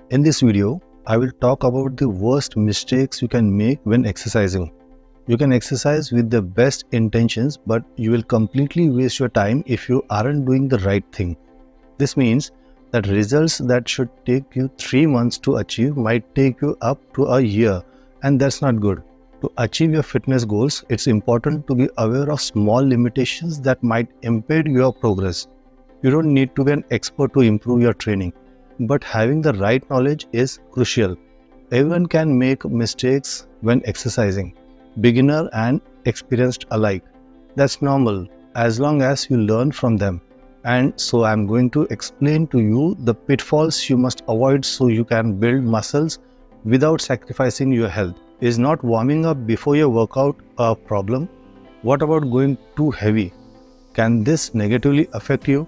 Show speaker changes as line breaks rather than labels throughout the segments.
In this video, I will talk about the worst mistakes you can make when exercising. You can exercise with the best intentions, but you will completely waste your time if you aren't doing the right thing. This means that results that should take you 3 months to achieve might take you up to a year, and that's not good. To achieve your fitness goals, it's important to be aware of small limitations that might impede your progress. You don't need to be an expert to improve your training, but having the right knowledge is crucial. Everyone can make mistakes when exercising, beginner and experienced alike. That's normal as long as you learn from them. And so I'm going to explain to you the pitfalls you must avoid so you can build muscles without sacrificing your health. Is not warming up before your workout a problem? What about going too heavy? Can this negatively affect you?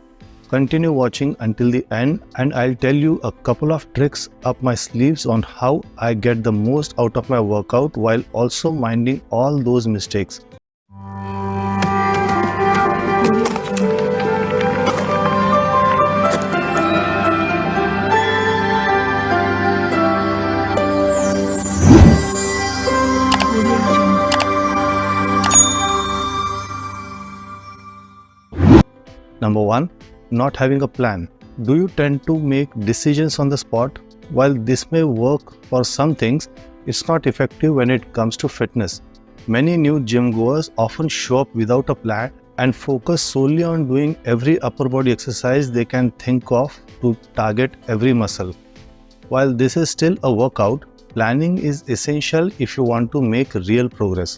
Continue watching until the end and I'll tell you a couple of tricks up my sleeves on how I get the most out of my workout while also minding all those mistakes. Number 1. Not having a plan. Do you tend to make decisions on the spot? While this may work for some things, it's not effective when it comes to fitness. Many new gym goers often show up without a plan and focus solely on doing every upper body exercise they can think of to target every muscle. While this is still a workout, planning is essential if you want to make real progress.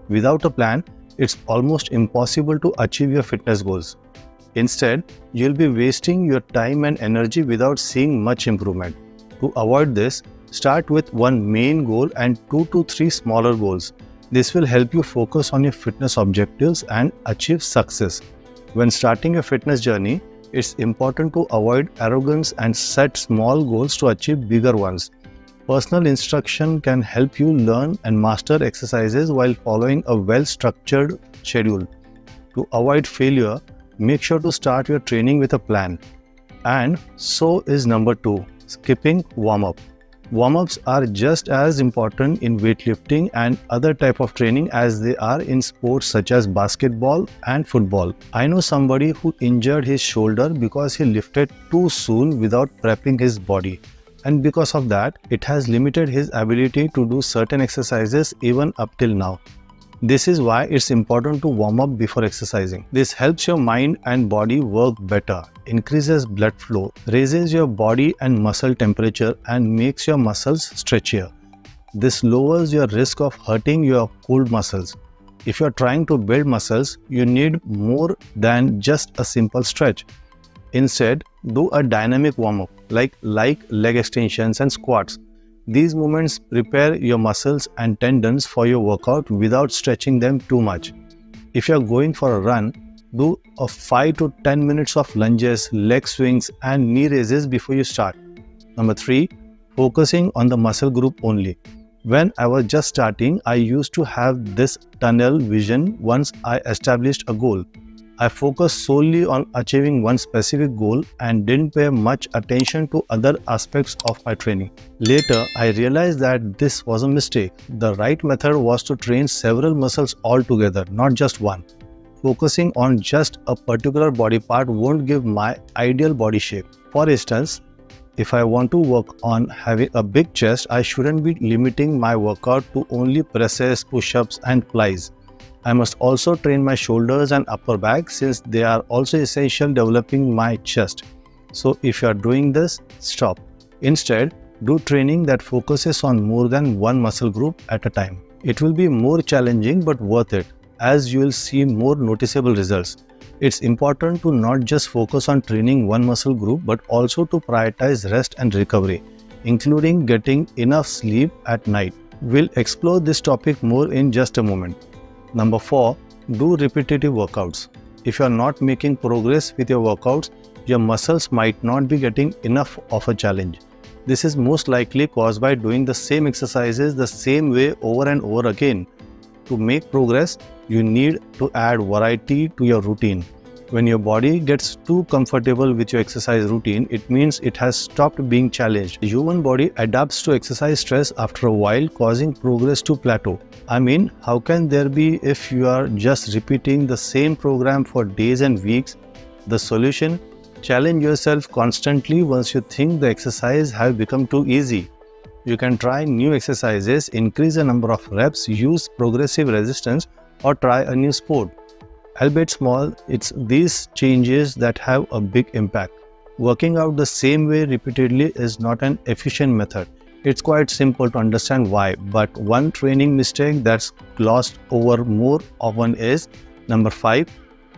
Without a plan, it's almost impossible to achieve your fitness goals. Instead, you'll be wasting your time and energy without seeing much improvement. To avoid this, start with one main goal and 2 to 3 smaller goals. This will help you focus on your fitness objectives and achieve success. When starting your fitness journey, it's important to avoid arrogance and set small goals to achieve bigger ones. Personal instruction can help you learn and master exercises while following a well-structured schedule. To avoid failure, make sure to start your training with a plan. And so is number 2, skipping warm-up. Warm-ups are just as important in weightlifting and other type of training as they are in sports such as basketball and football. I know somebody who injured his shoulder because he lifted too soon without prepping his body. And because of that, it has limited his ability to do certain exercises even up till now. This is why it's important to warm up before exercising. This helps your mind and body work better, increases blood flow, raises your body and muscle temperature, and makes your muscles stretchier. This lowers your risk of hurting your cooled muscles. If you're trying to build muscles, you need more than just a simple stretch. Instead, do a dynamic warm-up like leg extensions and squats. These movements prepare your muscles and tendons for your workout without stretching them too much. If you're going for a run, do a 5 to 10 minutes of lunges, leg swings, and knee raises before you start. Number 3, focusing on the muscle group only. When I was just starting, I used to have this tunnel vision once I established a goal. I focused solely on achieving one specific goal and didn't pay much attention to other aspects of my training. Later, I realized that this was a mistake. The right method was to train several muscles all together, not just one. Focusing on just a particular body part won't give my ideal body shape. For instance, if I want to work on having a big chest, I shouldn't be limiting my workout to only presses, push-ups, and plies. I must also train my shoulders and upper back since they are also essential developing my chest. So if you are doing this, stop. Instead, do training that focuses on more than one muscle group at a time. It will be more challenging but worth it, as you will see more noticeable results. It's important to not just focus on training one muscle group but also to prioritize rest and recovery, including getting enough sleep at night. We'll explore this topic more in just a moment. Number 4, do repetitive workouts. If you are not making progress with your workouts, your muscles might not be getting enough of a challenge. This is most likely caused by doing the same exercises the same way over and over again. To make progress, you need to add variety to your routine. When your body gets too comfortable with your exercise routine, it means it has stopped being challenged. The human body adapts to exercise stress after a while, causing progress to plateau. I mean, how can there be if you are just repeating the same program for days and weeks? The solution? Challenge yourself constantly once you think the exercise have become too easy. You can try new exercises, increase the number of reps, use progressive resistance, or try a new sport. Albeit small, it's these changes that have a big impact. Working out the same way repeatedly is not an efficient method. It's quite simple to understand why, but one training mistake that's glossed over more often is number 5,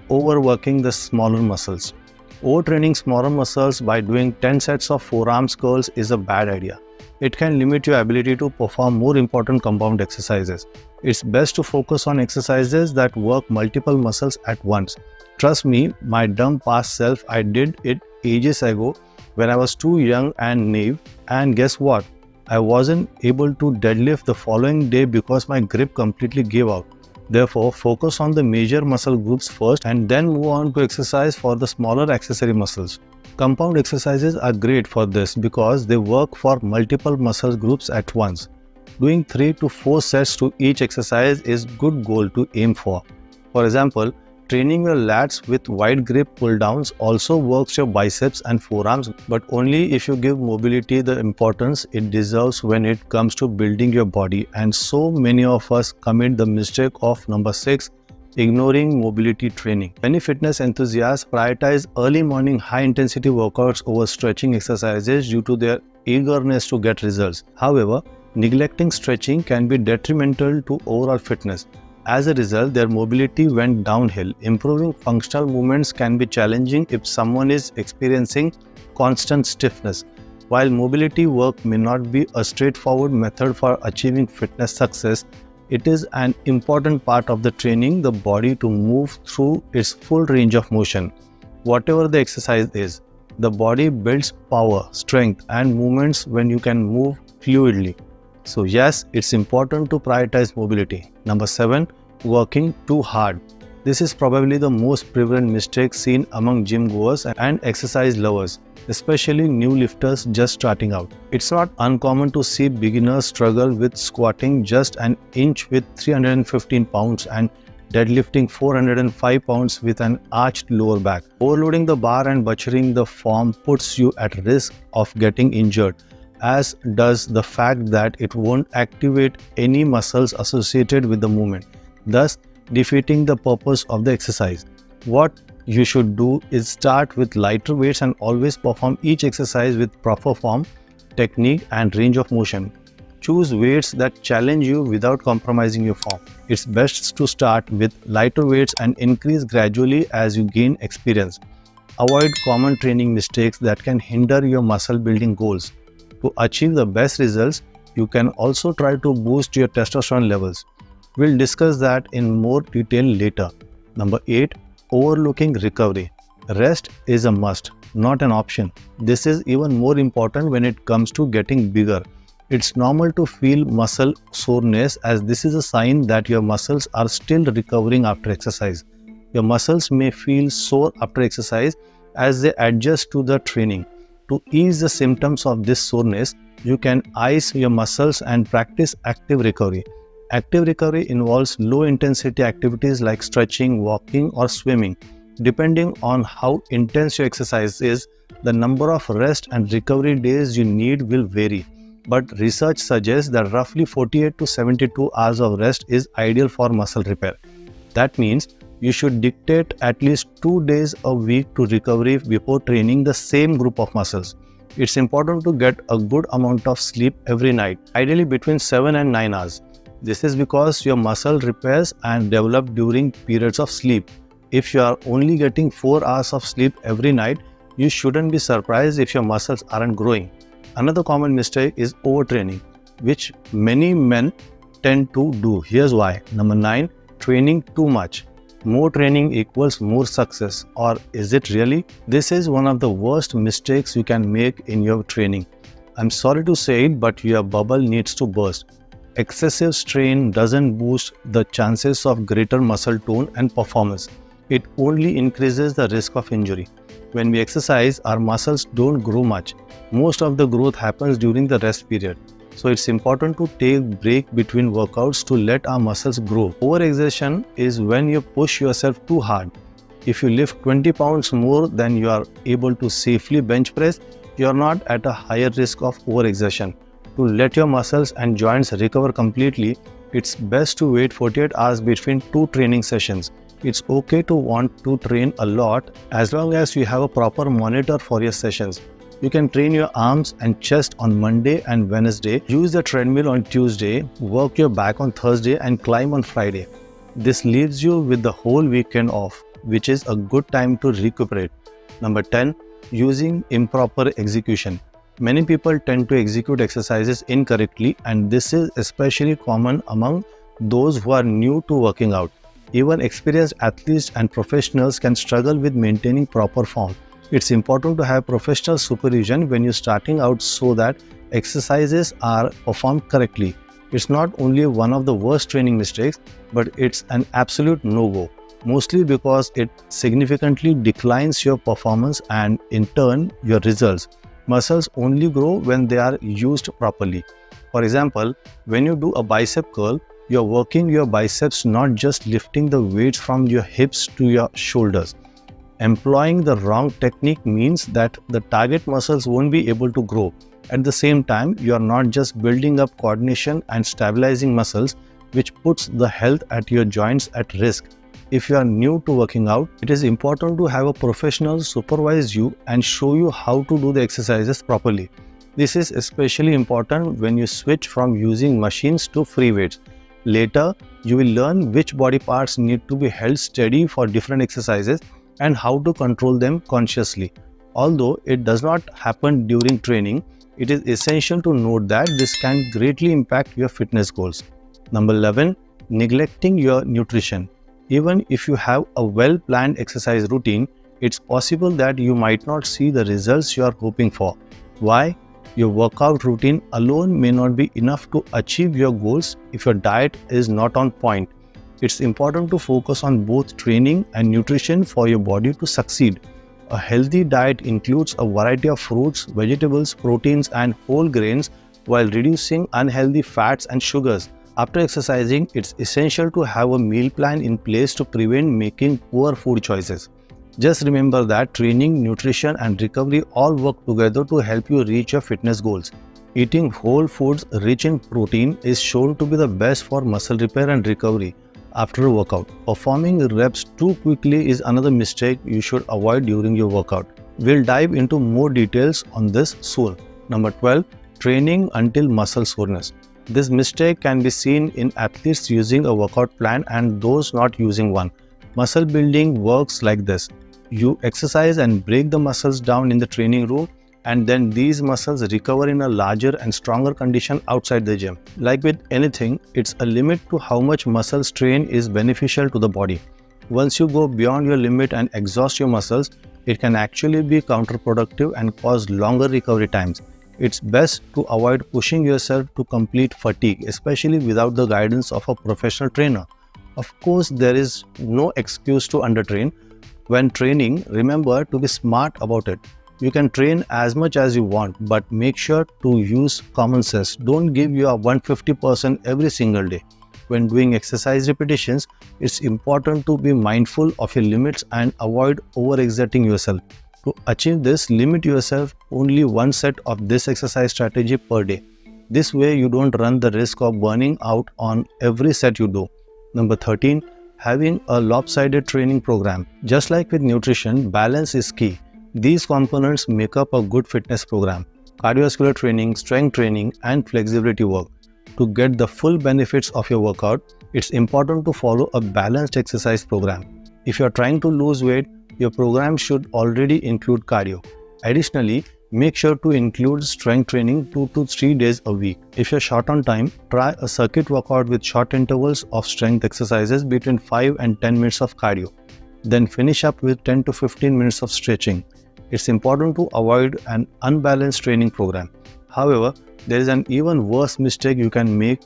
overworking the smaller muscles. Overtraining smaller muscles by doing 10 sets of forearms curls is a bad idea. It can limit your ability to perform more important compound exercises. It's best to focus on exercises that work multiple muscles at once. Trust me, my dumb past self, I did it ages ago when I was too young and naive, and guess what? I wasn't able to deadlift the following day because my grip completely gave out. Therefore, focus on the major muscle groups first and then move on to exercise for the smaller accessory muscles. Compound exercises are great for this because they work for multiple muscle groups at once. Doing 3 to 4 sets to each exercise is a good goal to aim for. For example, training your lats with wide grip pull downs also works your biceps and forearms, but only if you give mobility the importance it deserves when it comes to building your body. And so many of us commit the mistake of number 6, ignoring mobility training. Many fitness enthusiasts prioritize early morning high-intensity workouts over stretching exercises due to their eagerness to get results. However, neglecting stretching can be detrimental to overall fitness. As a result, their mobility went downhill. Improving functional movements can be challenging if someone is experiencing constant stiffness. While mobility work may not be a straightforward method for achieving fitness success, it is an important part of the training the body to move through its full range of motion. Whatever the exercise is, the body builds power, strength, and movements when you can move fluidly. So yes, it's important to prioritize mobility. Number 7, working too hard. This is probably the most prevalent mistake seen among gym goers and exercise lovers, especially new lifters just starting out. It's not uncommon to see beginners struggle with squatting just an inch with 315 pounds and deadlifting 405 pounds with an arched lower back. Overloading the bar and butchering the form puts you at risk of getting injured, as does the fact that it won't activate any muscles associated with the movement, thus defeating the purpose of the exercise. What you should do is start with lighter weights and always perform each exercise with proper form, technique, and range of motion. Choose weights that challenge you without compromising your form. It's best to start with lighter weights and increase gradually as you gain experience. Avoid common training mistakes that can hinder your muscle building goals. To achieve the best results, you can also try to boost your testosterone levels. We'll discuss that in more detail later. Number 8, overlooking recovery. Rest is a must, not an option. This is even more important when it comes to getting bigger. It's normal to feel muscle soreness, as this is a sign that your muscles are still recovering after exercise. Your muscles may feel sore after exercise as they adjust to the training. To ease the symptoms of this soreness, you can ice your muscles and practice active recovery. Active recovery involves low-intensity activities like stretching, walking, or swimming. Depending on how intense your exercise is, the number of rest and recovery days you need will vary. But research suggests that roughly 48 to 72 hours of rest is ideal for muscle repair. That means you should dictate at least 2 days a week to recovery before training the same group of muscles. It's important to get a good amount of sleep every night, ideally between 7 and 9 hours. This is because your muscle repairs and develop during periods of sleep. If you are only getting 4 hours of sleep every night, you shouldn't be surprised if your muscles aren't growing. Another common mistake is overtraining, which many men tend to do. Here's why. Number 9, training too much. More training equals more success, or is it really? This is one of the worst mistakes you can make in your training. I'm sorry to say it, but your bubble needs to burst. Excessive strain doesn't boost the chances of greater muscle tone and performance. it only increases the risk of injury. When we exercise, our muscles don't grow much. Most of the growth happens during the rest period. So it's important to take break between workouts to let our muscles grow. Overexertion is when you push yourself too hard. If you lift 20 pounds more than you are able to safely bench press, you are not at a higher risk of overexertion. To let your muscles and joints recover completely, it's best to wait 48 hours between two training sessions. It's okay to want to train a lot as long as you have a proper monitor for your sessions. You can train your arms and chest on Monday and Wednesday, use the treadmill on Tuesday, work your back on Thursday and climb on Friday. This leaves you with the whole weekend off, which is a good time to recuperate. Number 10. Using improper execution. Many people tend to execute exercises incorrectly, and this is especially common among those who are new to working out. Even experienced athletes and professionals can struggle with maintaining proper form. It's important to have professional supervision when you're starting out so that exercises are performed correctly. It's not only one of the worst training mistakes, but it's an absolute no-go, mostly because it significantly declines your performance and in turn your results. Muscles only grow when they are used properly. For example, when you do a bicep curl, you're working your biceps, not just lifting the weights from your hips to your shoulders. Employing the wrong technique means that the target muscles won't be able to grow. At the same time, you are not just building up coordination and stabilizing muscles, which puts the health at your joints at risk. If you are new to working out, it is important to have a professional supervise you and show you how to do the exercises properly. This is especially important when you switch from using machines to free weights. Later, you will learn which body parts need to be held steady for different exercises and how to control them consciously. Although it does not happen during training, it is essential to note that this can greatly impact your fitness goals. Number 11. Neglecting your nutrition. Even if you have a well-planned exercise routine, it's possible that you might not see the results you are hoping for. Why? Your workout routine alone may not be enough to achieve your goals if your diet is not on point. It's important to focus on both training and nutrition for your body to succeed. A healthy diet includes a variety of fruits, vegetables, proteins, and whole grains while reducing unhealthy fats and sugars. After exercising, it's essential to have a meal plan in place to prevent making poor food choices. Just remember that training, nutrition, and recovery all work together to help you reach your fitness goals. Eating whole foods rich in protein is shown to be the best for muscle repair and recovery after a workout. Performing reps too quickly is another mistake you should avoid during your workout. We'll dive into more details on this soon. Number 12. Training until muscle soreness. This mistake can be seen in athletes using a workout plan and those not using one. Muscle building works like this. You exercise and break the muscles down in the training room, and then these muscles recover in a larger and stronger condition outside the gym. Like with anything, it's a limit to how much muscle strain is beneficial to the body. Once you go beyond your limit and exhaust your muscles, it can actually be counterproductive and cause longer recovery times. It's best to avoid pushing yourself to complete fatigue, especially without the guidance of a professional trainer. Of course, there is no excuse to undertrain. When training, remember to be smart about it. You can train as much as you want, but make sure to use common sense. Don't give your 150% every single day. When doing exercise repetitions, it's important to be mindful of your limits and avoid overexerting yourself. To achieve this, limit yourself only one set of this exercise strategy per day. This way, you don't run the risk of burning out on every set you do. Number 13. Having a lopsided training program. Just like with nutrition, balance is key. These components make up a good fitness program: cardiovascular training, strength training, and flexibility work. To get the full benefits of your workout, it's important to follow a balanced exercise program. If you're trying to lose weight, your program should already include cardio. Additionally, make sure to include strength training 2 to 3 days a week. If you're short on time, try a circuit workout with short intervals of strength exercises between 5 and 10 minutes of cardio. Then finish up with 10 to 15 minutes of stretching. It's important to avoid an unbalanced training program. However, there is an even worse mistake you can make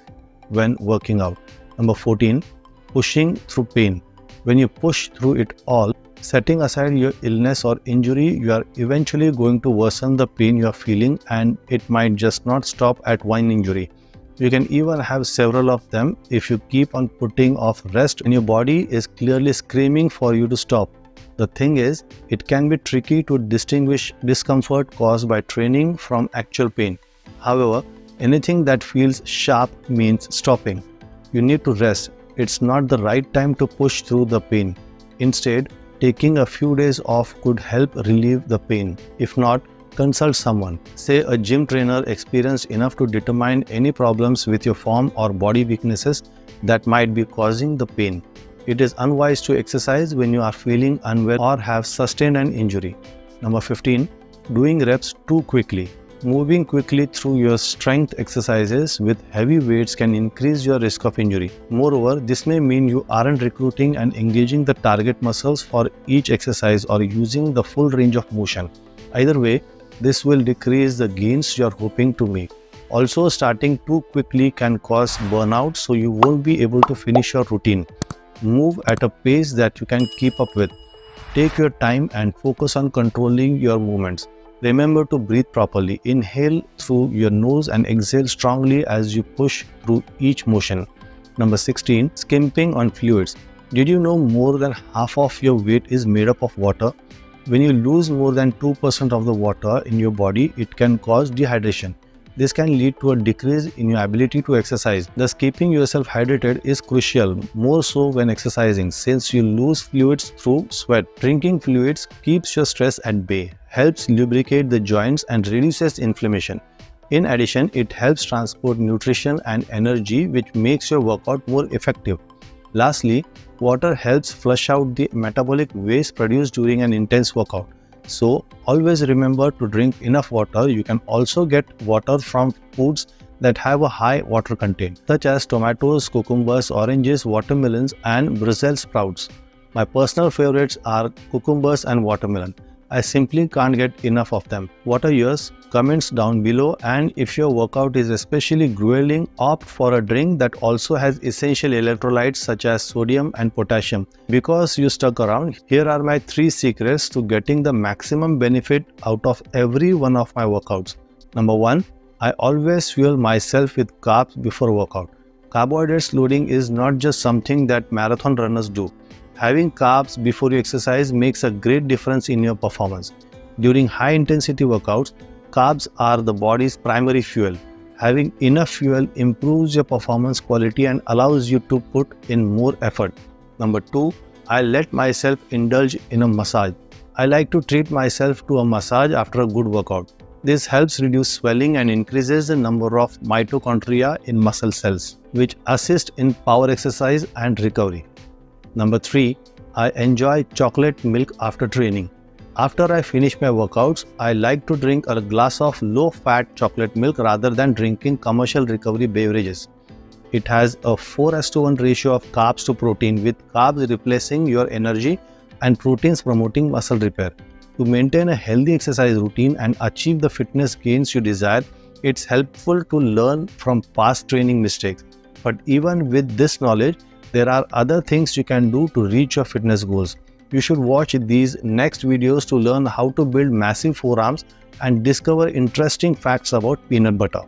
when working out. Number 14. Pushing through pain. When you push through it all, setting aside your illness or injury, you are eventually going to worsen the pain you are feeling, and it might just not stop at one injury. You can even have several of them if you keep on putting off rest when your body is clearly screaming for you to stop. The thing is, it can be tricky to distinguish discomfort caused by training from actual pain. However, anything that feels sharp means stopping. You need to rest. It's not the right time to push through the pain. Instead, taking a few days off could help relieve the pain. If not, consult someone, say a gym trainer experienced enough to determine any problems with your form or body weaknesses that might be causing the pain. It is unwise to exercise when you are feeling unwell or have sustained an injury. Number 15. Doing reps too quickly. Moving quickly through your strength exercises with heavy weights can increase your risk of injury. Moreover, this may mean you aren't recruiting and engaging the target muscles for each exercise or using the full range of motion. Either way, this will decrease the gains you are hoping to make. Also, starting too quickly can cause burnout, so you won't be able to finish your routine. Move at a pace that you can keep up with. Take your time and focus on controlling your movements. Remember to breathe properly. Inhale through your nose and exhale strongly as you push through each motion. Number 16. Skimping on fluids. Did you know more than half of your weight is made up of water? When you lose more than 2% of the water in your body, it can cause dehydration. This can lead to a decrease in your ability to exercise. Thus, keeping yourself hydrated is crucial, more so when exercising, since you lose fluids through sweat. Drinking fluids keeps your stress at bay, helps lubricate the joints and reduces inflammation. In addition, it helps transport nutrition and energy, which makes your workout more effective. Lastly, water helps flush out the metabolic waste produced during an intense workout. So, always remember to drink enough water. You can also get water from foods that have a high water content, such as tomatoes, cucumbers, oranges, watermelons, and Brussels sprouts. My personal favorites are cucumbers and watermelon. I simply can't get enough of them. What are yours? Comments down below, and if your workout is especially grueling, opt for a drink that also has essential electrolytes such as sodium and potassium. Because you stuck around, here are my 3 secrets to getting the maximum benefit out of every one of my workouts. Number 1. I always fuel myself with carbs before workout. Carbohydrates loading is not just something that marathon runners do. Having carbs before you exercise makes a great difference in your performance. During high-intensity workouts, carbs are the body's primary fuel. Having enough fuel improves your performance quality and allows you to put in more effort. Number 2, I let myself indulge in a massage. I like to treat myself to a massage after a good workout. This helps reduce swelling and increases the number of mitochondria in muscle cells, which assist in power exercise and recovery. Number 3, I enjoy chocolate milk after training. After I finish my workouts, I like to drink a glass of low-fat chocolate milk rather than drinking commercial recovery beverages. It has a 4:1 ratio of carbs to protein, with carbs replacing your energy and proteins promoting muscle repair. To maintain a healthy exercise routine and achieve the fitness gains you desire, it's helpful to learn from past training mistakes. But even with this knowledge, there are other things you can do to reach your fitness goals. You should watch these next videos to learn how to build massive forearms and discover interesting facts about peanut butter.